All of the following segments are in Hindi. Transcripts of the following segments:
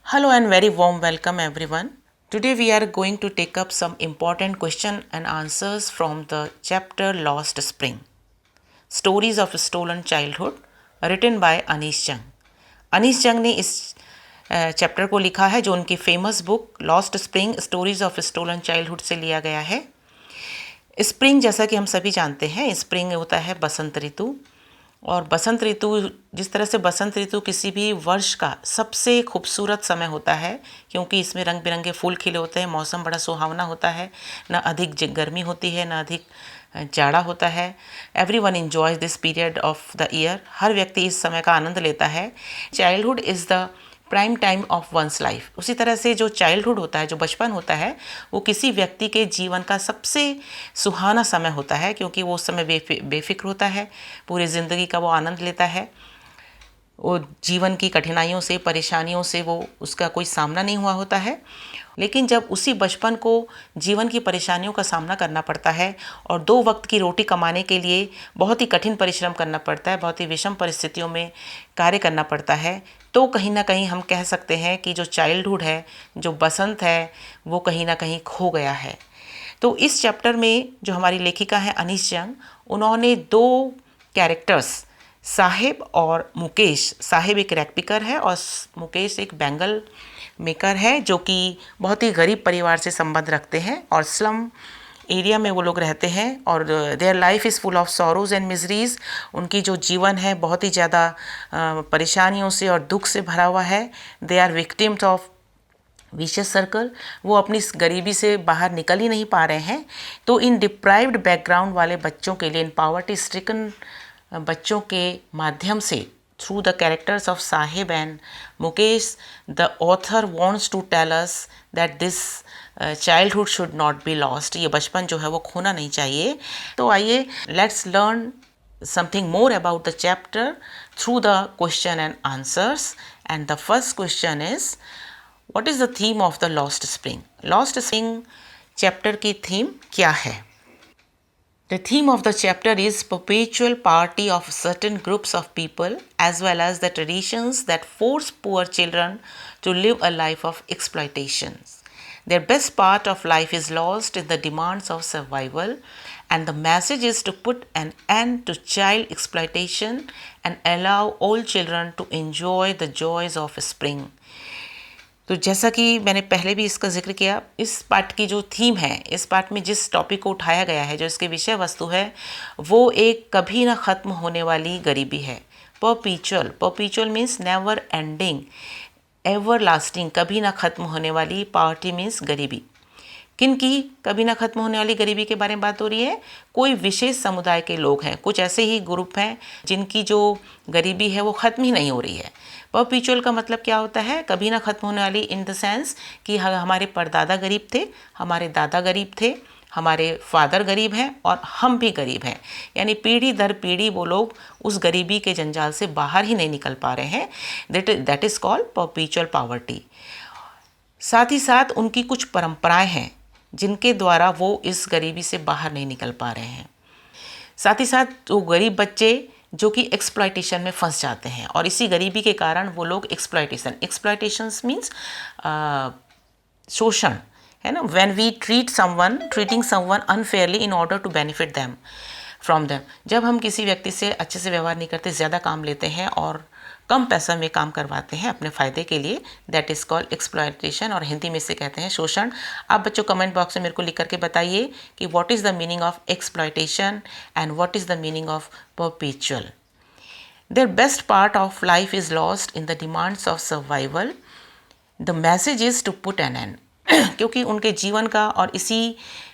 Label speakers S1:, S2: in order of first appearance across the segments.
S1: Hello and very warm welcome everyone. Today we are going to take up some important question and answers from the chapter Lost Spring. Stories of Stolen Childhood written by Anish Jung. Anish जंग ने इस चैप्टर को लिखा है जो उनकी famous book lost spring stories of stolen childhood से लिया गया है। स्प्रिंग जैसा कि हम सभी जानते हैं, स्प्रिंग होता है बसंत ऋतु। और बसंत ऋतु, जिस तरह से बसंत ऋतु किसी भी वर्ष का सबसे खूबसूरत समय होता है क्योंकि इसमें रंग बिरंगे फूल खिले होते हैं, मौसम बड़ा सुहावना होता है, ना अधिक गर्मी होती है ना अधिक जाड़ा होता है। Everyone enjoys this period of the year. हर व्यक्ति इस समय का आनंद लेता है। Childhood is the prime time of one's life. उसी तरह से जो चाइल्डहुड होता है, जो बचपन होता है, वो किसी व्यक्ति के जीवन का सबसे सुहाना समय होता है क्योंकि वो उस समय बेफिक्र होता है, पूरी ज़िंदगी का वो आनंद लेता है। वो जीवन की कठिनाइयों से, परेशानियों से वो उसका कोई सामना नहीं हुआ होता है। लेकिन जब उसी बचपन को जीवन की परेशानियों का सामना करना पड़ता है और 2 वक्त की रोटी कमाने के लिए बहुत ही कठिन परिश्रम करना पड़ता है, बहुत ही विषम परिस्थितियों में कार्य करना पड़ता है, तो कहीं ना कहीं हम कह सकते हैं कि जो चाइल्डहुड है, जो बसंत है, वो कहीं ना कहीं खो गया है। तो इस चैप्टर में जो हमारी लेखिका है अनीश जंग, उन्होंने 2 कैरेक्टर्स, साहिब और मुकेश, साहिब एक रैक पिकर है और मुकेश एक बैंगल मेकर है, जो कि बहुत ही गरीब परिवार से संबंध रखते हैं और स्लम एरिया में वो लोग रहते हैं। और their life is full of sorrows and miseries. उनकी जो जीवन है बहुत ही ज़्यादा परेशानियों से और दुख से भरा हुआ है। They are victims of vicious circle. वो अपनी इस गरीबी से बाहर निकल ही नहीं पा रहे हैं। तो इन डिप्राइव्ड बैकग्राउंड वाले बच्चों के लिए, इन पावर्टी स्ट्रिकन बच्चों के माध्यम से, through the characters of Sahib and Mukesh, the author wants to tell us that this childhood should not be lost. ये बचपन जो है वो खोना नहीं चाहिए। तो आइए, let's learn something more about the chapter through the question and answers. And the first question is, what is the theme of the Lost Spring? Lost Spring chapter की theme क्या है? The theme of the chapter is perpetual poverty of certain groups of people as well as the traditions that force poor children to live a life of exploitation. Their best part of life is lost in the demands of survival, and the message is to put an end to child exploitation and allow all children to enjoy the joys of spring. तो जैसा कि मैंने पहले भी इसका जिक्र किया, इस पाठ की जो थीम है, इस पाठ में जिस टॉपिक को उठाया गया है, जो इसकी विषय वस्तु है, वो एक कभी ना ख़त्म होने वाली गरीबी है। परपीचुअल means never ending, ever lasting, कभी ना ख़त्म होने वाली। पॉवर्टी मीन्स गरीबी। किन की कभी ना ख़त्म होने वाली गरीबी के बारे में बात हो रही है? कोई विशेष समुदाय के लोग हैं, कुछ ऐसे ही ग्रुप हैं जिनकी जो गरीबी है वो ख़त्म ही नहीं हो रही है। परपीचुअल का मतलब क्या होता है? कभी ना ख़त्म होने वाली इन द सेंस कि हमारे परदादा गरीब थे, हमारे दादा गरीब थे, हमारे फादर गरीब हैं और हम भी गरीब हैं। यानी पीढ़ी दर पीढ़ी वो लोग उस गरीबी के जंजाल से बाहर ही नहीं निकल पा रहे हैं। That is called परपीचुअल poverty. साथ ही साथ उनकी कुछ परंपराएं हैं जिनके द्वारा वो इस गरीबी से बाहर नहीं निकल पा रहे हैं। साथ ही साथ वो गरीब बच्चे जो कि एक्सप्लॉयटेशन में फंस जाते हैं और इसी गरीबी के कारण वो लोग एक्सप्लॉयटेशन मीन्स शोषण, है ना। When we treating someone unfairly in order to benefit them from them. जब हम किसी व्यक्ति से अच्छे से व्यवहार नहीं करते, ज़्यादा काम लेते हैं और कम पैसा में काम करवाते हैं अपने फ़ायदे के लिए, दैट इज़ कॉल्ड एक्सप्लॉयटेशन, और हिंदी में इसे कहते हैं शोषण। आप बच्चों कमेंट बॉक्स में मेरे को लिख करके बताइए कि what is the meaning of exploitation and what is the meaning of perpetual. Their best part of life is lost in the demands of survival. The message is to put an end. क्योंकि उनके जीवन का और इसी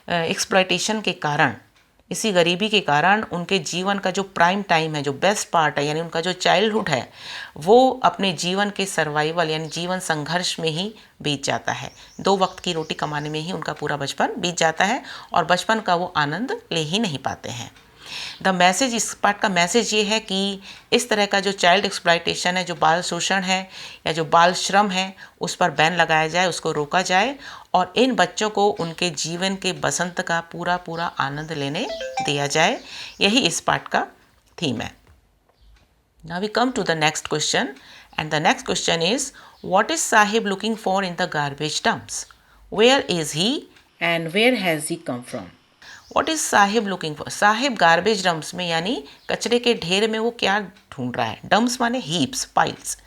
S1: एक्सप्लॉयटेशन के कारण, इसी गरीबी के कारण उनके जीवन का जो प्राइम टाइम है, जो बेस्ट पार्ट है, यानी उनका जो चाइल्डहुड है, वो अपने जीवन के सर्वाइवल यानी जीवन संघर्ष में ही बीत जाता है। 2 वक्त की रोटी कमाने में ही उनका पूरा बचपन बीत जाता है और बचपन का वो आनंद ले ही नहीं पाते हैं। द मैसेज, इस पार्ट का मैसेज ये है कि इस तरह का जो चाइल्ड एक्सप्लॉयटेशन है, जो बाल शोषण है या जो बाल श्रम है, उस पर बैन लगाया जाए, उसको रोका जाए और इन बच्चों को उनके जीवन के बसंत का पूरा आनंद लेने दिया जाए। यही इस पार्ट का थीम है। Now we come to the next question, and the next question is, What is Sahib looking for in the garbage dumps? Where is he and where has he come from? What is Sahib looking for? Sahib garbage dumps में यानी कचरे के ढेर में वो क्या ढूंढ रहा है? डम्प्स माने हीप्स, पाइल्स।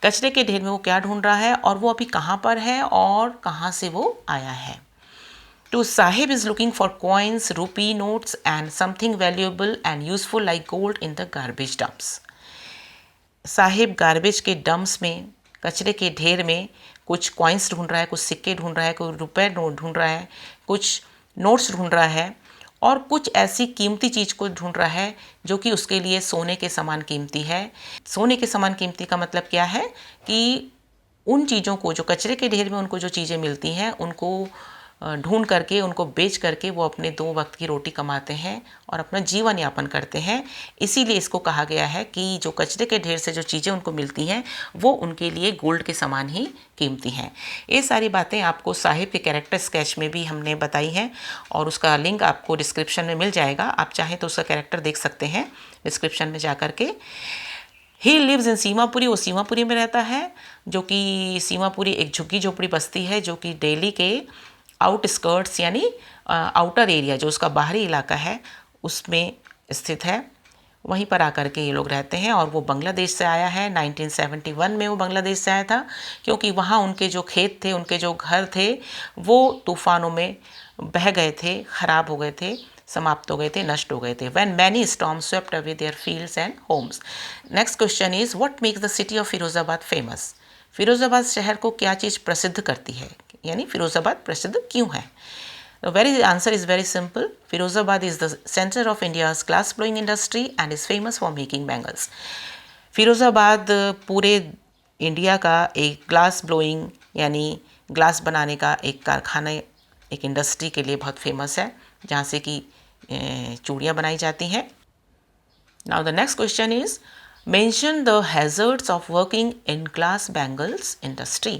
S1: कचरे के ढेर में वो क्या ढूंढ रहा है और वो अभी कहाँ पर है और कहाँ से वो आया है? To Sahib is looking for coins, rupee notes and something valuable and useful like gold in the garbage dumps. Sahib garbage के डम्प्स में, कचरे के ढेर में कुछ कॉइन्स ढूंढ रहा है, कुछ सिक्के ढूंढ रहा है, कोई रुपए नोट ढूंढ रहा है, कुछ नोट्स ढूंढ रहा है और कुछ ऐसी कीमती चीज़ को ढूंढ रहा है जो कि उसके लिए सोने के समान कीमती है। सोने के समान कीमती का मतलब क्या है कि उन चीज़ों को, जो कचरे के ढेर में उनको जो चीज़ें मिलती हैं उनको ढूंढ करके, उनको बेच करके वो अपने 2 वक्त की रोटी कमाते हैं और अपना जीवन यापन करते हैं। इसीलिए इसको कहा गया है कि जो कचरे के ढेर से जो चीज़ें उनको मिलती हैं वो उनके लिए गोल्ड के समान ही कीमती हैं। ये सारी बातें आपको साहिब के कैरेक्टर स्केच में भी हमने बताई हैं और उसका लिंक आपको डिस्क्रिप्शन में मिल जाएगा। आप चाहें तो उसका कैरेक्टर देख सकते हैं डिस्क्रिप्शन में जा कर के। ही लिव्स इन सीमापुरी, वो सीमापुरी में रहता है, जो कि सीमापुरी एक झुग्गी झोपड़ी बस्ती है जो कि दिल्ली के आउटस्कर्ट्स यानी आउटर एरिया, जो उसका बाहरी इलाका है, उसमें स्थित है। वहीं पर आकर के ये लोग रहते हैं और वो बांग्लादेश से आया है। 1971 में वो बांग्लादेश से आया था क्योंकि वहाँ उनके जो खेत थे, उनके जो घर थे वो तूफ़ानों में बह गए थे, ख़राब हो गए थे, समाप्त हो गए थे, नष्ट हो गए थे। When many storms swept away their fields and homes. Next question is what makes the city of Firozabad famous? Firozabad शहर को क्या चीज़ प्रसिद्ध करती है, यानी फिरोज़ाबाद प्रसिद्ध क्यों है? The very answer is very simple. Firozabad is the center of India's glass blowing industry and is famous for making bangles. Firozabad पूरे इंडिया का एक ग्लास ब्लोइंग यानी ग्लास बनाने का एक कारखाना, एक इंडस्ट्री के लिए बहुत फेमस है, जहाँ से कि चूड़ियाँ बनाई जाती हैं। Now the next question is mention the hazards of working in glass bangles industry.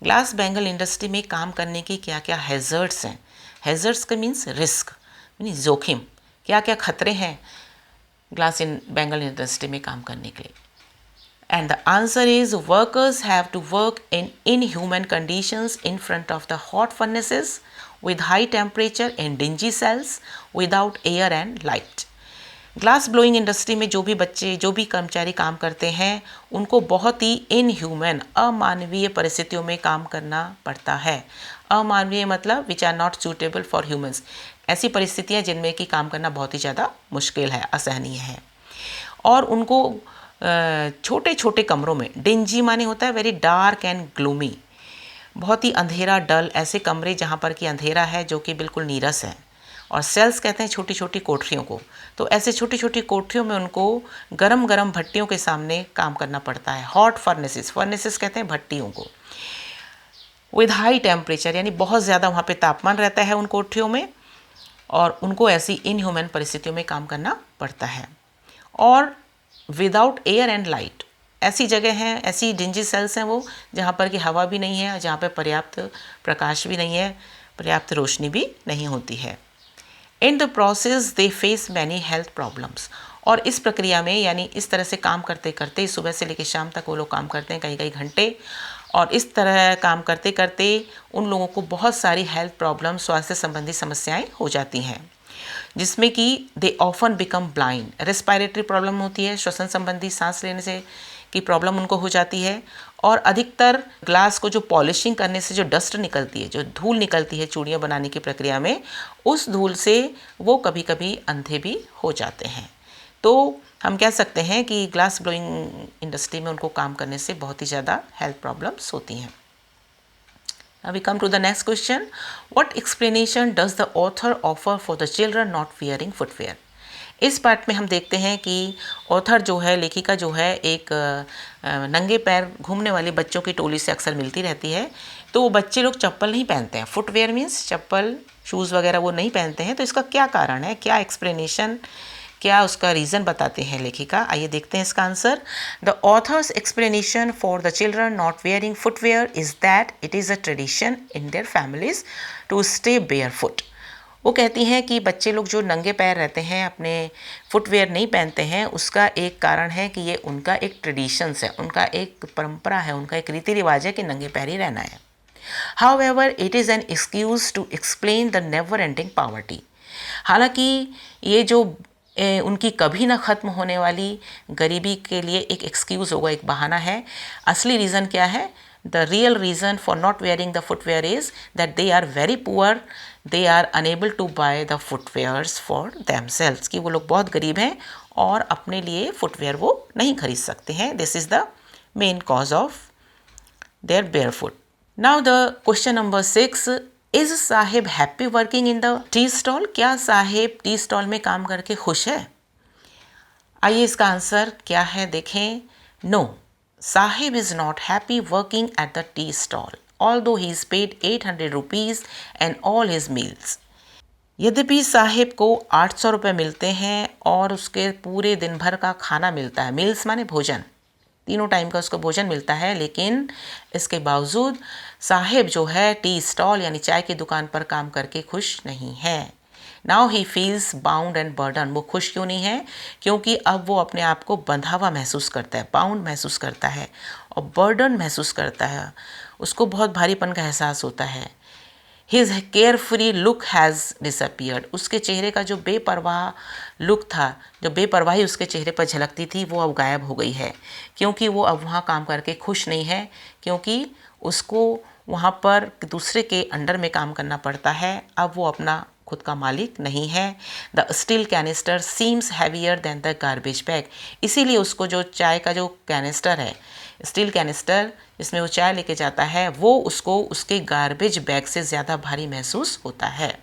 S1: Glass bangle industry में काम करने की क्या क्या हैज़र्ड्स हैं? हैज़र्ड्स का मीन्स रिस्क, यानी जोखिम। क्या क्या खतरे हैं ग्लास बैंगल इंडस्ट्री में काम करने के लिए? And the answer is workers have to work in inhuman conditions in front of the hot furnaces with high temperature in dingy cells without air and light. Glass blowing industry में जो भी बच्चे, जो भी कर्मचारी काम करते हैं उनको बहुत ही इनह्यूमन, अमानवीय परिस्थितियों में काम करना पड़ता है। अमानवीय मतलब which are not suitable for humans, ऐसी परिस्थितियाँ जिनमें कि काम करना बहुत ही ज़्यादा मुश्किल है, असहनीय है। और उनको छोटे छोटे कमरों में, डिंजी माने होता है वेरी डार्क एंड ग्लूमी, बहुत ही अंधेरा, डल, ऐसे कमरे जहाँ पर कि अंधेरा है, जो कि बिल्कुल नीरस है। और सेल्स कहते हैं छोटी छोटी कोठरियों को। तो ऐसे छोटी छोटी कोठरियों में उनको गरम गरम भट्टियों के सामने काम करना पड़ता है। हॉट फर्नेसेस, फर्नेसेस कहते हैं भट्टियों को। विद हाई टेम्परेचर यानी बहुत ज़्यादा वहाँ पे तापमान रहता है उन कोठरियों में और उनको ऐसी इनह्यूमन परिस्थितियों में काम करना पड़ता है। और विदाउट एयर एंड लाइट, ऐसी जगह हैं, ऐसी डिंजी सेल्स हैं वो, जहाँ पर कि हवा भी नहीं है, जहाँ पर पर्याप्त प्रकाश भी नहीं है, पर्याप्त रोशनी भी नहीं होती है। In the process they face many health problems. और इस प्रक्रिया में, यानी इस तरह से काम करते करते, सुबह से लेकर शाम तक वो लोग काम करते हैं, कई कई घंटे, और इस तरह काम करते करते उन लोगों को बहुत सारी हेल्थ प्रॉब्लम, स्वास्थ्य संबंधी समस्याएं हो जाती हैं, जिसमें कि they often become blind. Respiratory problem होती है, श्वसन संबंधी, सांस लेने से की प्रॉब्लम उनको हो जाती है। और अधिकतर ग्लास को जो पॉलिशिंग करने से जो डस्ट निकलती है, जो धूल निकलती है चूड़ियाँ बनाने की प्रक्रिया में, उस धूल से वो कभी कभी अंधे भी हो जाते हैं। तो हम कह सकते हैं कि ग्लास ब्लोइंग इंडस्ट्री में उनको काम करने से बहुत ही ज़्यादा हेल्थ प्रॉब्लम्स होती हैं। Now we come to the next question. What explanation does the author offer for the children not wearing footwear? इस पार्ट में हम देखते हैं कि ऑथर जो है, लेखिका जो है, एक नंगे पैर घूमने वाले बच्चों की टोली से अक्सर मिलती रहती है। तो वो बच्चे लोग चप्पल नहीं पहनते हैं, फुटवेयर मीन्स चप्पल, शूज़ वगैरह वो नहीं पहनते हैं। तो इसका क्या कारण है, क्या एक्सप्लेनेशन, क्या उसका रीज़न बताते हैं लेखिका? आइए देखते हैं इसका answer. The author's explanation for the children not wearing footwear is that it is a tradition in their families to stay bare foot. वो कहती हैं कि बच्चे लोग जो नंगे पैर रहते हैं, अपने फुटवेयर नहीं पहनते हैं, उसका एक कारण है कि ये उनका एक ट्रेडिशंस है, उनका एक परंपरा है, उनका एक रीति रिवाज है कि नंगे पैर ही रहना है। However, it is an excuse to explain the never ending poverty. हालांकि ये जो उनकी कभी ना ख़त्म होने वाली गरीबी के लिए एक एक्सक्यूज़ होगा, एक बहाना है। असली रीज़न क्या है? The real reason for not wearing the footwear is that they are very poor, they are unable to buy the footwears for themselves, कि वो लोग बहुत गरीब हैं और अपने लिए फुटवेयर वो नहीं खरीद सकते हैं। This is the main cause of their bear foot. Now the question number 6, is Sahib happy working in the tea stall? क्या साहिब टी स्टॉल में काम करके खुश है? आइए इसका आंसर क्या है देखें। No, Saheb is not happy working at the tea stall although he is paid 800 rupees and all his meals. यद्यपि साहिब को 800 रुपये मिलते हैं और उसके पूरे दिन भर का खाना मिलता है, मील्स माने भोजन, तीनों टाइम का उसको भोजन मिलता है, लेकिन इसके बावजूद साहिब जो है टी स्टॉल यानी चाय की दुकान पर काम करके खुश नहीं है। Now he feels bound and burden. वो खुश क्यों नहीं है? क्योंकि अब वो अपने आप को बंधा हुआ महसूस करता है, बाउंड महसूस करता है और बर्डन महसूस करता है। उसको बहुत भारीपन का एहसास होता है। His carefree look has disappeared. उसके चेहरे का जो बेपरवाह लुक था, जो बेपरवाही उसके चेहरे पर झलकती थी, वो अब गायब हो गई है, क्योंकि वो अब वहाँ काम करके खुश नहीं है, क्योंकि उसको वहाँ पर दूसरे के अंडर में काम करना पड़ता है। अब वो अपना खुद का मालिक नहीं है। The steel canister seems heavier than the garbage bag. इसीलिए उसको जो चाय का जो कैनिस्टर है, स्टील कैनिस्टर जिसमें वो चाय लेके जाता है, वो उसको उसके गार्बेज बैग से ज़्यादा भारी महसूस होता है।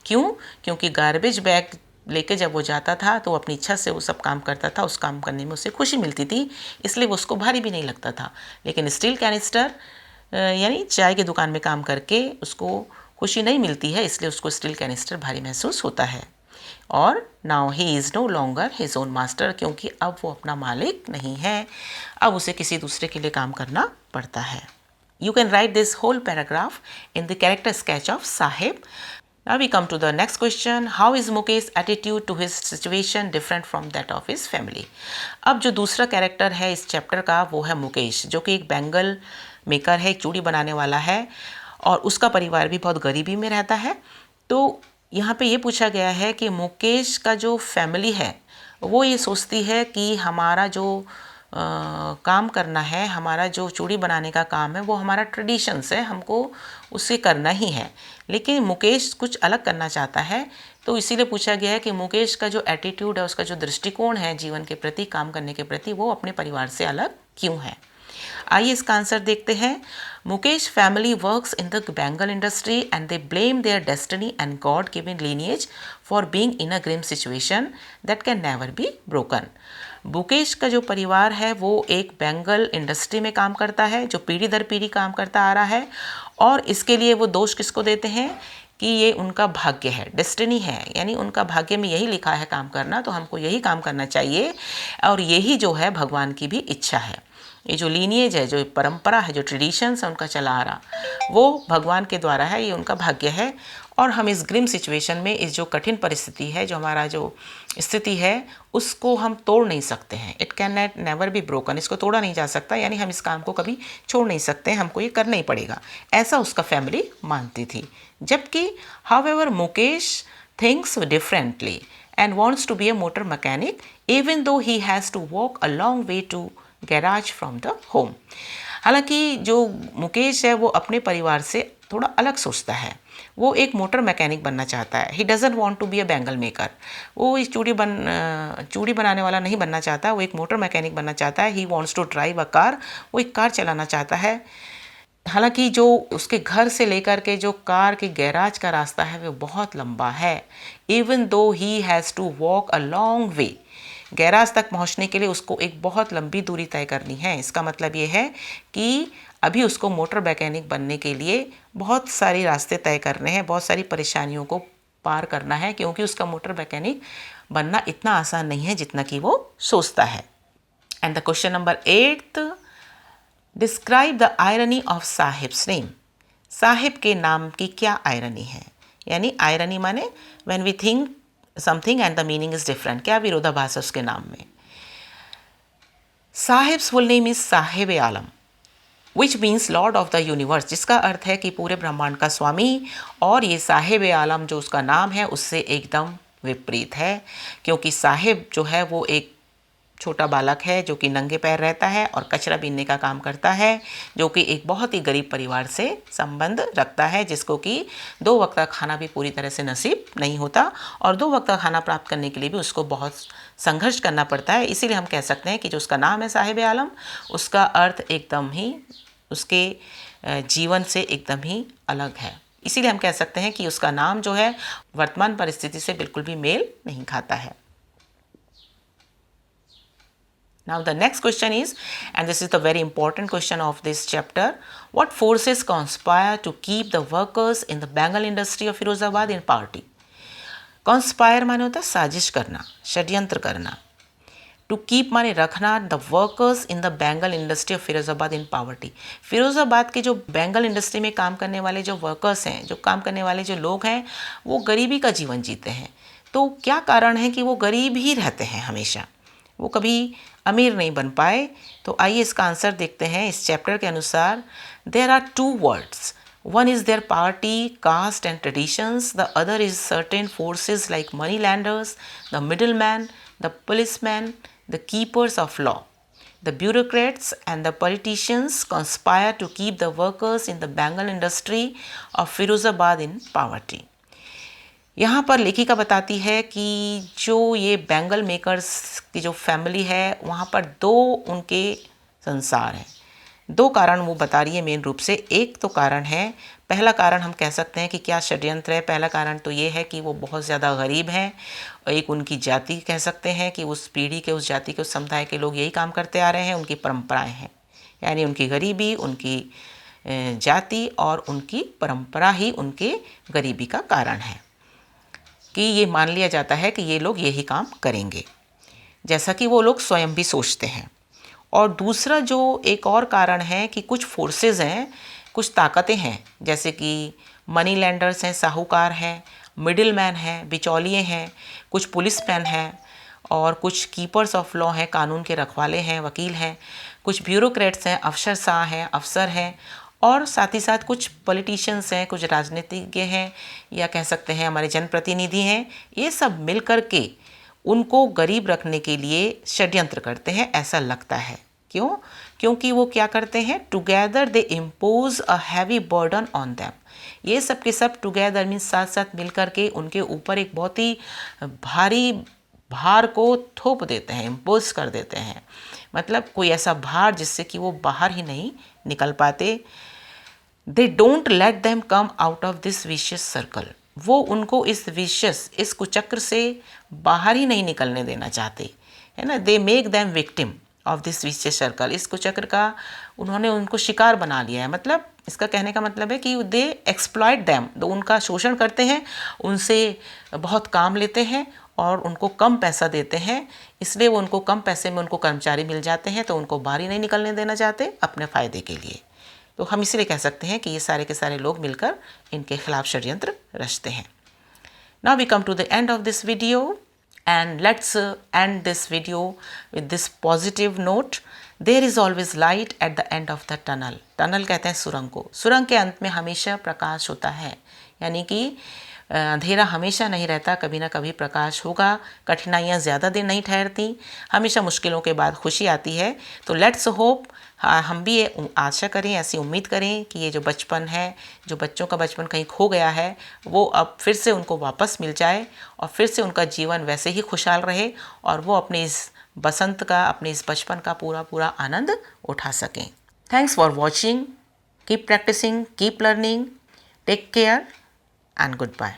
S1: क्यों? क्योंकि गार्बेज बैग लेके जब वो जाता था तो वो अपनी इच्छा से वो सब काम करता था, उस काम करने में उसे खुशी मिलती थी, इसलिए वो उसको भारी भी नहीं लगता था। लेकिन स्टील कैनिस्टर यानी चाय की दुकान में काम करके उसको खुशी नहीं मिलती है, इसलिए उसको स्टील कैनिस्टर भारी महसूस होता है। और now he is no longer his own master, क्योंकि अब वो अपना मालिक नहीं है, अब उसे किसी दूसरे के लिए काम करना पड़ता है। You can write this whole paragraph in the character sketch of Saheb. Now we come to the next question. How is Mukesh's attitude to his situation different from that of his family? अब जो दूसरा कैरेक्टर है इस चैप्टर का वो है मुकेश, जो कि एक बैंगल मेकर है, एक चूड़ी बनाने वाला है और उसका परिवार भी बहुत गरीबी में रहता है। तो यहाँ पे ये पूछा गया है कि मुकेश का जो फैमिली है वो ये सोचती है कि हमारा जो काम करना है, हमारा जो चूड़ी बनाने का काम है वो हमारा ट्रेडिशंस है, हमको उसे करना ही है। लेकिन मुकेश कुछ अलग करना चाहता है, तो इसीलिए पूछा गया है कि मुकेश का जो एटीट्यूड है, उसका जो दृष्टिकोण है जीवन के प्रति, काम करने के प्रति, वो अपने परिवार से अलग क्यों है। आइए इसका आंसर देखते हैं। Mukesh family works in the bangle industry and they blame their destiny and God given lineage for being in a grim situation that can never be broken. Mukesh का जो परिवार है वो एक बैंगल इंडस्ट्री में काम करता है, जो पीढ़ी दर पीढ़ी काम करता आ रहा है, और इसके लिए वो दोष किसको देते हैं कि ये उनका भाग्य है, डेस्टिनी है, यानी उनका भाग्य में यही लिखा है काम करना, तो हमको यही काम करना चाहिए और यही जो है भगवान की भी इच्छा है। ये जो लीनिएज है, जो परंपरा है, जो ट्रेडिशंस है उनका चला आ रहा, वो भगवान के द्वारा है, ये उनका भाग्य है। और हम इस ग्रिम सिचुएशन में, इस जो कठिन परिस्थिति है, जो हमारा जो स्थिति है, उसको हम तोड़ नहीं सकते हैं। It can never be broken, इसको तोड़ा नहीं जा सकता, यानी हम इस काम को कभी छोड़ नहीं सकते, हमको ये करना ही पड़ेगा, ऐसा उसका फैमिली मानती थी। जबकि however Mukesh thinks differently and wants to be a motor mechanic even though he has to walk a long way to garage from the home. हालांकि जो मुकेश है वो अपने परिवार से थोड़ा अलग सोचता है, वो एक मोटर मैकेनिक बनना चाहता है। He doesn't want to be a bangle maker, वो इस चूड़ी बनाने वाला नहीं बनना चाहता, वो एक मोटर मैकेनिक बनना चाहता है। He wants to drive a car, वो एक कार चलाना चाहता है। हालांकि जो उसके घर से लेकर के जो कार के गैराज का रास्ता है वो बहुत लंबा है। Even though he has to walk a long way, garage तक पहुंचने के लिए उसको एक बहुत लंबी दूरी तय करनी है। इसका मतलब ये है कि अभी उसको मोटर मैकेनिक बनने के लिए बहुत सारे रास्ते तय करने हैं, बहुत सारी परेशानियों को पार करना है, क्योंकि उसका मोटर मैकेनिक बनना इतना आसान नहीं है जितना कि वो सोचता है। And the question number 8, describe the irony of Saheb's name. Saheb के नाम की क्या आयरनी है? यानी आयरनी माने when we think something and the meaning is different, क्या विरोधाभास है उसके नाम में। Saheb's full name is Saheb Alam which means lord of the universe, जिसका अर्थ है कि पूरे ब्रह्मांड का स्वामी। और ये साहिब आलम जो उसका नाम है उससे एकदम विपरीत है, क्योंकि साहिब जो है वो एक छोटा बालक है जो कि नंगे पैर रहता है और कचरा बीनने का काम करता है, जो कि एक बहुत ही गरीब परिवार से संबंध रखता है, जिसको कि 2 वक्त का खाना भी पूरी तरह से नसीब नहीं होता और 2 वक्त का खाना प्राप्त करने के लिए भी उसको बहुत संघर्ष करना पड़ता है। इसीलिए हम कह सकते हैं कि जो उसका नाम है साहिब आलम, उसका अर्थ एकदम ही उसके जीवन से एकदम ही अलग है। इसीलिए हम कह सकते हैं कि उसका नाम जो है वर्तमान परिस्थिति से बिल्कुल भी मेल नहीं खाता है। Now the next question is, and this is the very important question of this chapter, what forces conspire to keep the workers in the Bengal industry of Firozabad in poverty? Conspire माने होता है साजिश करना, षड्यंत्र करना। To keep माने रखना the workers in the Bengal industry of Firozabad in poverty. Firozabad के जो बेंगल इंडस्ट्री में काम करने वाले जो वर्कर्स हैं, जो काम करने वाले जो लोग हैं, वो गरीबी का जीवन जीते हैं। तो क्या कारण है कि वो गरीब ही रहते हैं हमेशा, वो कभी अमीर नहीं बन पाए? तो आइए इसका आंसर देखते हैं। इस चैप्टर के अनुसार there are 2 words, one is their party, caste and traditions, the other is certain forces like money lenders, the middleman, the policeman, the keepers of law. The bureaucrats and the politicians conspire to keep the workers in the Bengal industry of Firozabad in poverty. यहाँ पर लेखिका बताती है कि जो ये बैंगल मेकर्स की जो फैमिली है, वहाँ पर 2 उनके संसार हैं। 2 कारण वो बता रही है मेन रूप से। एक तो कारण है, पहला कारण हम कह सकते हैं कि क्या षड्यंत्र है। पहला कारण तो ये है कि वो बहुत ज़्यादा गरीब हैं। एक उनकी जाति कह सकते हैं कि उस पीढ़ी के, उस जाति के, उस समुदाय के लोग यही काम करते आ रहे हैं, उनकी परंपराएं हैं। यानी उनकी गरीबी, उनकी जाति और उनकी परंपरा ही उनके गरीबी का कारण है, कि ये मान लिया जाता है कि ये लोग यही काम करेंगे, जैसा कि वो लोग स्वयं भी सोचते हैं। और दूसरा जो एक और कारण है कि कुछ फोर्सेस हैं, कुछ ताकतें हैं, जैसे कि मनी लैंडर्स हैं, साहूकार हैं, मिडिल मैन हैं, बिचौलिए हैं, कुछ पुलिसमैन हैं और कुछ कीपर्स ऑफ लॉ हैं, कानून के रखवाले हैं, वकील हैं, कुछ ब्यूरोक्रेट्स हैं, अफसरशाह हैं, अफसर हैं, और साथ ही साथ कुछ पॉलिटिशियंस हैं, कुछ राजनीतिज्ञ हैं, या कह सकते हैं हमारे जनप्रतिनिधि हैं। ये सब मिल कर के उनको गरीब रखने के लिए षड्यंत्र करते हैं, ऐसा लगता है। क्यों? क्योंकि वो क्या करते हैं, together they impose a heavy burden on them. ये सब के सब टुगेदर मीन्स साथ साथ मिल कर के उनके ऊपर एक बहुत ही भारी भार को थोप देते हैं, इम्पोज कर देते हैं। मतलब कोई ऐसा भार जिससे कि वो बाहर ही नहीं निकल पाते। They don't let them come out of this vicious circle. वो उनको इस विशियस, इस कुचक्र से बाहर ही नहीं निकलने देना चाहते, है ना। They make them victim of this vicious circle. इस कुचक्र का उन्होंने उनको शिकार बना लिया है। मतलब इसका कहने का मतलब है कि दे एक्सप्लॉइट देम, तो उनका शोषण करते हैं, उनसे बहुत काम लेते हैं और उनको कम पैसा देते हैं। इसलिए वो उनको कम पैसे में उनको कर्मचारी मिल जाते हैं, तो उनको बाहर ही नहीं निकलने देना चाहते अपने फ़ायदे के लिए। तो हम इसलिए कह सकते हैं कि ये सारे के सारे लोग मिलकर इनके खिलाफ षड्यंत्र रचते हैं। Now we come to the end of this video and let's end this video with this positive note. There is always light at the end of the tunnel. Tunnel कहते हैं सुरंग को। सुरंग के अंत में हमेशा प्रकाश होता है, यानी कि अंधेरा हमेशा नहीं रहता, कभी ना कभी प्रकाश होगा। कठिनाइयाँ ज़्यादा दिन नहीं ठहरती, हमेशा मुश्किलों के बाद खुशी आती है। तो लेट्स होप, हम भी ये आशा करें, ऐसी उम्मीद करें कि ये जो बचपन है, जो बच्चों का बचपन कहीं खो गया है, वो अब फिर से उनको वापस मिल जाए और फिर से उनका जीवन वैसे ही खुशहाल रहे और वो अपने इस बसंत का, अपने इस बचपन का पूरा पूरा आनंद उठा सकें। Thanks for watching, keep practising, keep learning, take care and goodbye.